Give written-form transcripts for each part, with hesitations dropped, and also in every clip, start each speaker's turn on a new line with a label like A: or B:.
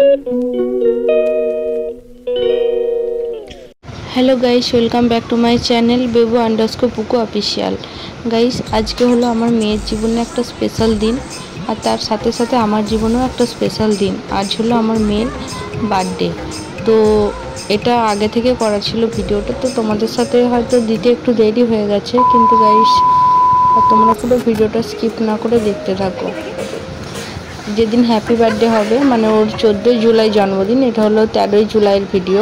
A: Hello guys, welcome back to my channel Bebu underscore Puku official. Guys आज के hello आमार मेয়ের জীবনে একটা স্পেশাল দিন আর তার সাথে সাথে আমার জীবনেও একটা স্পেশাল দিন। আজ হলো আমার মেয়ের বার্থডে। তো এটা আগে থেকে করা ছিল ভিডিওটা, তো তোমাদের সাথে হয়তো দিতে একটু দেরি হয়ে গেছে, কিন্তু গাইস তোমরা পুরো ভিডিওটা স্কিপ না করে দেখতে থাকো। যেদিন হ্যাপি বার্থডে হবে মানে ওর 14 জুলাই জন্মদিন, এটা হলো 13 জুলাইয়ের ভিডিও।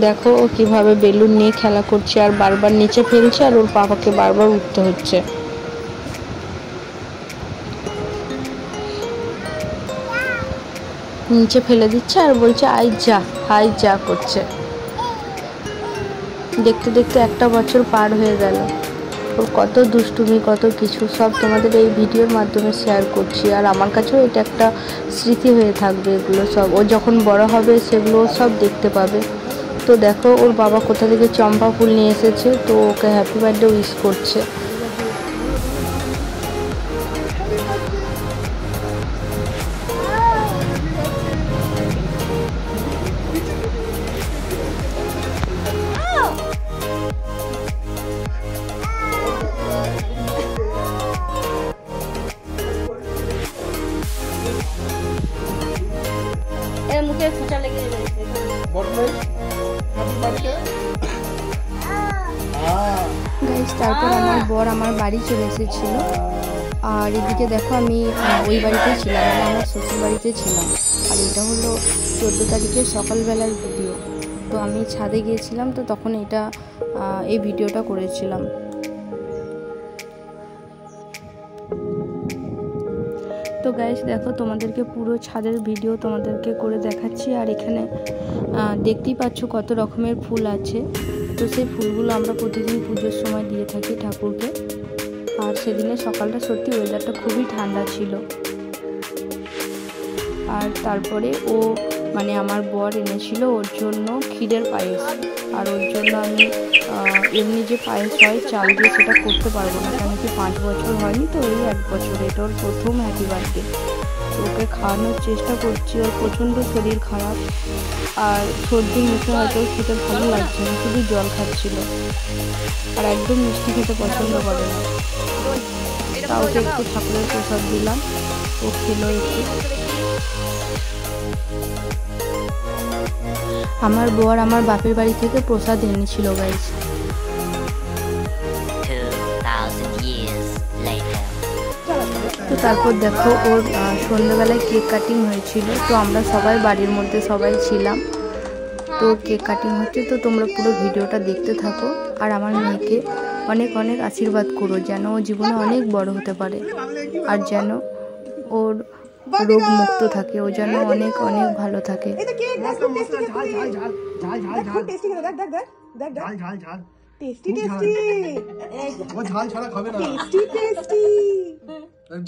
A: দেখো ও কিভাবে বেলুন নিয়ে খেলা করছে আর বারবার নিচে ফেলছে আর ওর পাপাকে বারবার উঠতে হচ্ছে। নিচে ফেলে দিচ্ছে আর বলছে আই যা হাই যা করছে। দেখতে দেখতে একটা বছর পার হয়ে গেল। ওর কত দুষ্টুমি কত কিছু সব তোমাদের এই ভিডিওর মাধ্যমে শেয়ার করছি। আর আমার কাছেও এটা একটা স্মৃতি হয়ে থাকবে। এগুলো সব ও যখন বড় হবে সেগুলো সব দেখতে পাবে। তো দেখো ওর বাবা কোথা থেকে চম্পা ফুল নিয়ে এসেছে, তো ওকে হ্যাপি বার্থডে উইশ করছে। মুখে খোঁচা লেগে গেছে। গাইস তারপর আমার বর আমার বাড়ি চলে এসেছিল। আর এদিকে দেখো আমি ওই বাড়িতেই ছিলাম, মানে আমার শ্বশুর বাড়িতে ছিলাম। আর এটা হলো 14 তারিখের সকালবেলার ভিডিও। তো আমি ছাদে গিয়েছিলাম, তো তখন এই ভিডিওটা করেছিলাম। তো গাইস দেখো তোমাদেরকে পুরো ছাদের ভিডিও তোমাদেরকে করে দেখাচ্ছি। আর এখানে দেখতেই পাচ্ছ কত রকমের ফুল আছে। তো সেই ফুলগুলো আমরা প্রতিদিন পুজোর সময় দিয়ে থাকি ঠাকুরকে। আর সেদিনে সকালটা সত্যি ওয়েদারটা খুবই ঠান্ডা ছিল। আর তারপরে ও মানে আমার বর এনেছিল ওর জন্য ক্ষীরের পায়েস। আর ওর জন্য আমি এমনি যে পায়েস হয় চাল দিয়ে সেটা করতে পারবো না, কারণ কি 5 বছর হয়নি, তো এই 1 বছর। এটা ওর প্রথম হ্যাপি বার্থডে। তো ওকে খাওয়ানোর চেষ্টা করছি। ওর প্রচণ্ড শরীর খারাপ আর সর্দি মুখে হয়তো খেতে ভালো লাগছে না, শুধু জল খাচ্ছিল। আর একদম মিষ্টি খেতে পছন্দ করে না। তা ওকে একটু ঠাকুরের প্রসাদ দিলাম, ও খেলো একটু। আমার বর আমার বাপের বাড়ি থেকে প্রসাদ এনেছিল গাইস। তো তারপর দেখো ওর সন্ধ্যাবেলায় কেক কাটিং হয়েছিল। তো আমরা সবাই বাড়ির মধ্যে সবাই ছিলাম, তো কেক কাটিং হচ্ছে। তো তোমরা পুরো ভিডিওটা দেখতে থাকো আর আমার মেয়েকে অনেক অনেক আশীর্বাদ করো, যেন ও জীবনে অনেক বড় হতে পারে আর যেন ওর রোগ মুক্ত থাকে, ও যেন অনেক অনেক ভালো থাকে।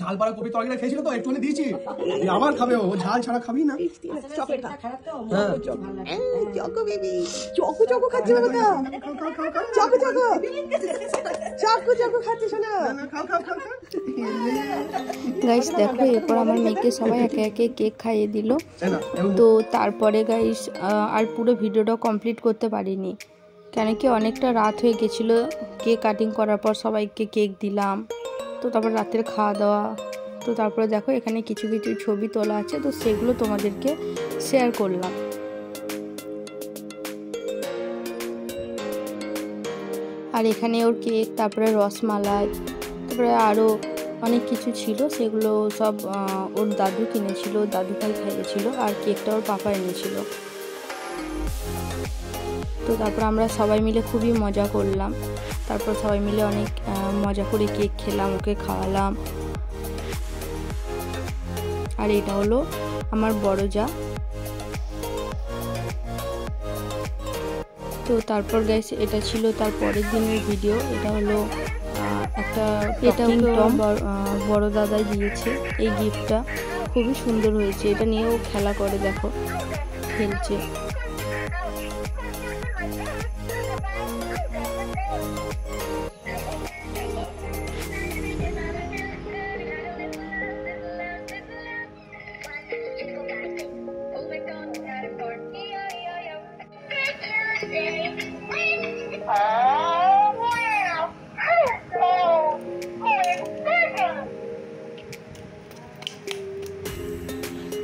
B: ঝাল পাড়া কপি তরকারি খেয়েছিল তো একটুখানি দিয়েছি, আবার খাবে ও। ঝাল ছাড়া খাবি না। চকো বেবি চকো চকো খাচ্ছে না কথা, চকো চকো চকো চকো খাচ্ছে শোনা।
A: গাইস দেখো এরপর আমার মেয়েকে সবাই একে একে কেক খাইয়ে দিল। তো তারপরে গাইস আর পুরো ভিডিওটা কমপ্লিট করতে পারিনি, কেন কি অনেকটা রাত হয়ে গেছিলো। কেক কাটিং করার পর সবাইকে কেক দিলাম, তো তারপর রাতের খাওয়া দাওয়া। তো তারপরে দেখো এখানে কিছু কিছু ছবি তোলা আছে, তো সেগুলো তোমাদেরকে শেয়ার করলাম। আর এখানে ওর কেক, তারপরে রসমালাই, তারপরে আরও অনেক কিছু ছিল, সেগুলো সব ওর দাদু কিনেছিল, দাদু ভাই খাইয়েছিল। আর কেকটা ওর পাপা এনেছিল। তো তারপর আমরা সবাই মিলে খুবই মজা করলাম। তারপর সবাই মিলে অনেক মজা করে কেক খেলাম, ওকে খাওয়ালাম। আর এটা হলো আমার বড় যা। তো তারপর গাইস এটা ছিল তার পরের দিনের ভিডিও। এটা হলো এটা বড় দাদাই দিয়েছে এই গিফটটা, খুবই সুন্দর হয়েছে। এটা নিয়েও খেলা করে, দেখো খেলছে।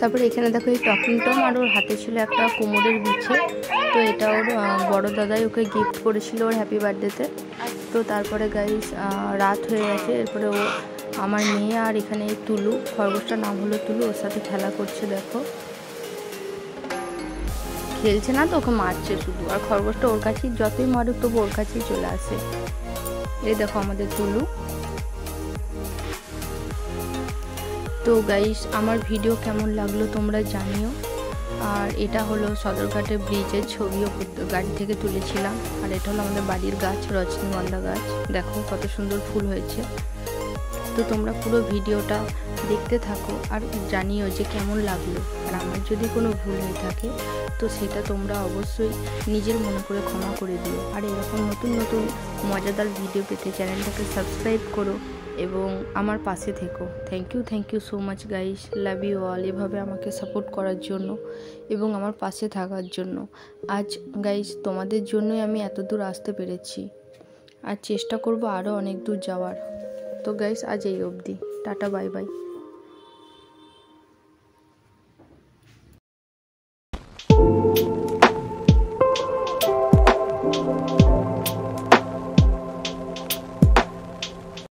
A: তারপরে এখানে দেখো এই টকিং টম আর ওর হাতে ছিল একটা কোমরের বিছে। তো এটা ওর বড় দাদাই ওকে গিফট করেছিল ওর হ্যাপি বার্থডেতে। তো তারপরে গাইস রাত হয়ে গেছে। এরপরে ও আমার মেয়ে আর এখানে এই তুলু, খরগোশটার নাম হলো তুলু, ওর সাথে খেলা করছে। দেখো খেলছে না তো, ওকে মারছে শুধু। আর খরগোশটা ওর কাছেই, যতই মারুক তবু ওর কাছেই চলে আসে। এই দেখো আমাদের তুলু। তো গাইস আমার ভিডিও কেমন লাগলো তোমরা জানিও। আর এটা হলো সদরঘাটের ব্রিজের ছবিও গাড়ি থেকে তুলেছিলাম। আর এটা হলো আমাদের বাড়ির গাছ, রজনীগন্ধা গাছ। দেখো কত সুন্দর ফুল হয়েছে। তো তোমরা পুরো ভিডিওটা দেখতে থাকো আর জানিও যে কেমন লাগলো। আর আমার যদি কোনো ভুল হয়ে থাকে তো সেটা তোমরা অবশ্যই নিজের মনে করে ক্ষমা করে দিও। আর এরকম নতুন নতুন মজাদার ভিডিও পেতে চ্যানেলটাকে সাবস্ক্রাইব করো এবং আমার পাশে থেকো। Thank you so much guys, love you all, এভাবে আমাকে সাপোর্ট করার জন্য এবং আমার পাশে থাকার জন্য। আজ গাইস তোমাদের জন্যই আমি এত দূর আসতে পেরেছি, আর চেষ্টা করব আরও অনেক দূর যাওয়ার। তো গাইস আজ এই অবধি, টাটা বাই বাই।